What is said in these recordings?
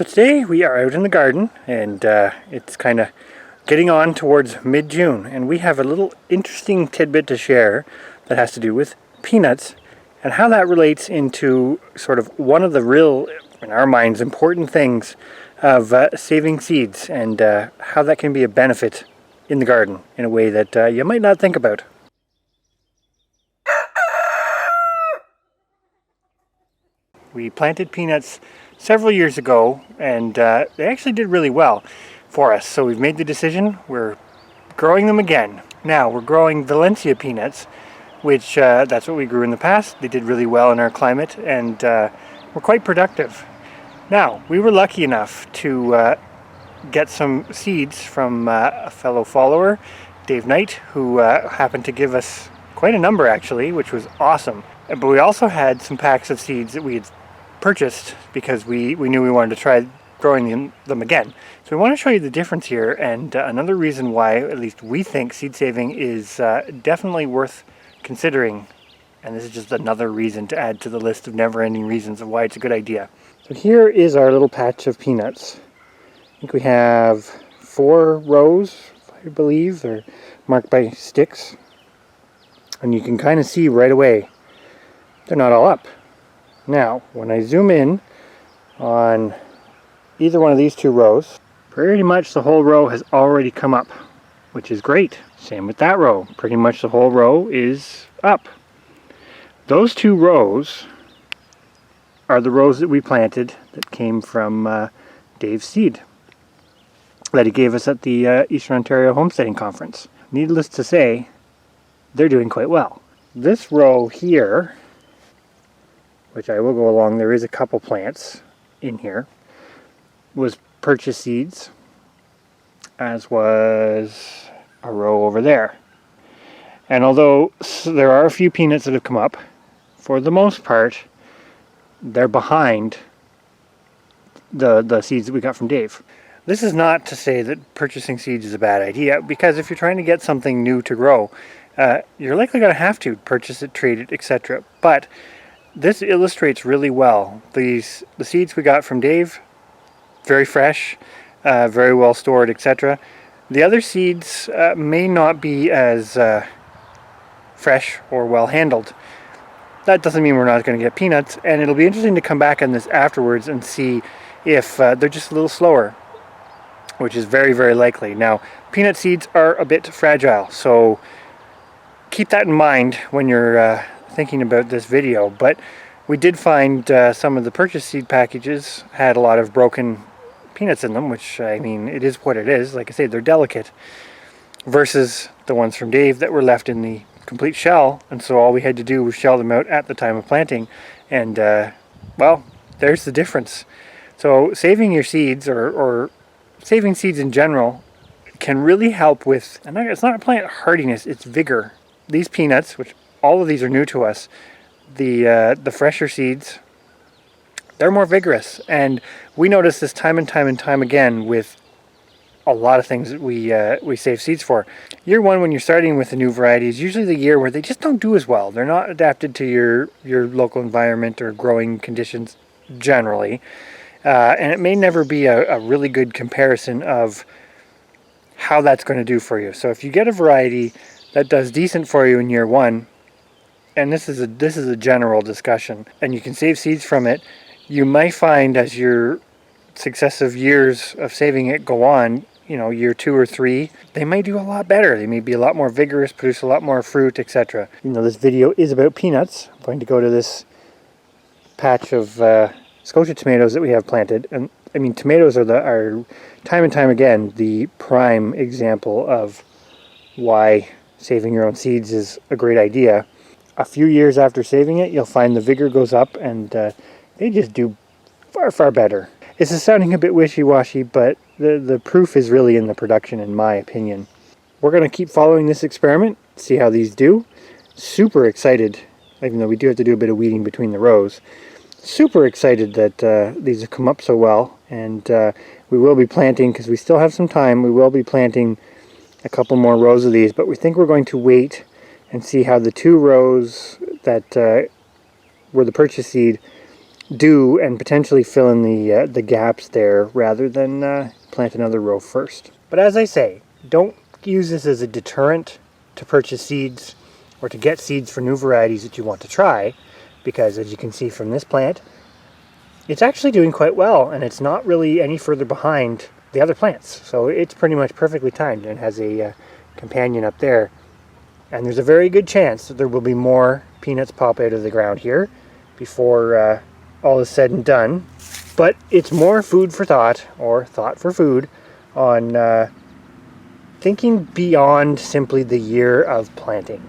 So today we are out in the garden, and it's kind of getting on towards mid-June, and we have a little interesting tidbit to share that has to do with peanuts and how that relates into sort of one of the real, in our minds, important things of saving seeds, and how that can be a benefit in the garden in a way that you might not think about. We planted peanuts several years ago, and they actually did really well for us. So we've made the decision, we're growing them again. Now we're growing Valencia peanuts, which that's what we grew in the past. They did really well in our climate, and were quite productive. Now, we were lucky enough to get some seeds from a fellow follower, Dave Knight, who happened to give us quite a number actually, which was awesome. But we also had some packs of seeds that we had purchased because we knew we wanted to try growing them again. So we want to show you the difference here, and another reason why at least we think seed saving is definitely worth considering. And this is just another reason to add to the list of never-ending reasons of why it's a good idea. So here is our little patch of peanuts. I think we have 4 rows, I believe. They're marked by sticks. And you can kind of see right away they're not all up. Now, when I zoom in on either one of these 2 rows, pretty much the whole row has already come up, which is great. Same with that row. Pretty much the whole row is up. Those 2 rows are the rows that we planted that came from Dave's seed that he gave us at the Eastern Ontario Homesteading Conference. Needless to say, they're doing quite well. This row here, which I will go along, there is a couple plants in here, was purchase seeds, as was a row over there. And although there are a few peanuts that have come up, for the most part, they're behind the seeds that we got from Dave. This is not to say that purchasing seeds is a bad idea, because if you're trying to get something new to grow, you're likely going to have to purchase it, trade it, etc. But this illustrates really well the seeds we got from Dave, very fresh, very well stored, etc. The other seeds may not be as fresh or well handled. That doesn't mean we're not going to get peanuts, and it'll be interesting to come back on this afterwards and see if they're just a little slower, which is very, very likely. Now, peanut seeds are a bit fragile, so keep that in mind when you're thinking about this video. But we did find some of the purchase seed packages had a lot of broken peanuts in them, which, I mean, it is what it is. Like I say, they're delicate, versus the ones from Dave that were left in the complete shell, and so all we had to do was shell them out at the time of planting, and well, there's the difference. So saving your seeds, or saving seeds in general, can really help with, and it's not plant hardiness, it's vigor. These peanuts, which all of these are new to us, the fresher seeds, they're more vigorous, and we notice this time and time again with a lot of things that we save seeds for. Year 1, when you're starting with a new variety, is usually the year where they just don't do as well. They're not adapted to your local environment or growing conditions generally, and it may never be a really good comparison of how that's going to do for you. So if you get a variety that does decent for you in year 1, and this is a general discussion, and you can save seeds from it, you might find as your successive years of saving it go on, you know, year 2 or 3, they may do a lot better. They may be a lot more vigorous, produce a lot more fruit, etc. You know, this video is about peanuts. I'm going to go to this patch of Scotia tomatoes that we have planted, and I mean, tomatoes are time and time again the prime example of why saving your own seeds is a great idea. A few years after saving it, you'll find the vigor goes up, and they just do far, far better. This is sounding a bit wishy-washy, but the proof is really in the production, in my opinion. We're going to keep following this experiment, see how these do. Super excited, even though we do have to do a bit of weeding between the rows. Super excited that these have come up so well, and we will be planting, because we still have some time, we will be planting a couple more rows of these, but we think we're going to wait and see how the 2 rows that were the purchase seed do and potentially fill in the gaps there rather than plant another row first. But as I say, don't use this as a deterrent to purchase seeds or to get seeds for new varieties that you want to try, because as you can see from this plant, it's actually doing quite well, and it's not really any further behind the other plants. So it's pretty much perfectly timed and has a companion up there. And there's a very good chance that there will be more peanuts pop out of the ground here before all is said and done. But it's more food for thought, or thought for food, on thinking beyond simply the year of planting.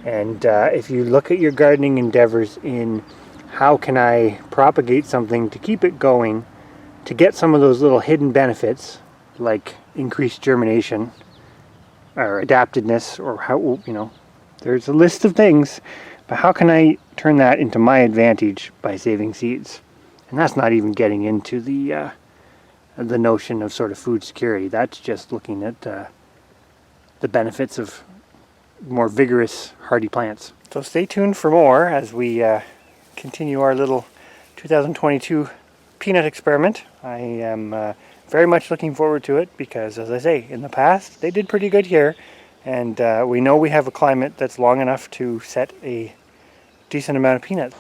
And if you look at your gardening endeavors in how can I propagate something to keep it going, to get some of those little hidden benefits, like increased germination, or adaptedness, or how, there's a list of things, but how can I turn that into my advantage by saving seeds? And that's not even getting into the notion of sort of food security. That's just looking at the benefits of more vigorous, hardy plants. So stay tuned for more as we continue our little 2022 peanut experiment. I am very much looking forward to it because, as I say, in the past they did pretty good here, and we know we have a climate that's long enough to set a decent amount of peanuts.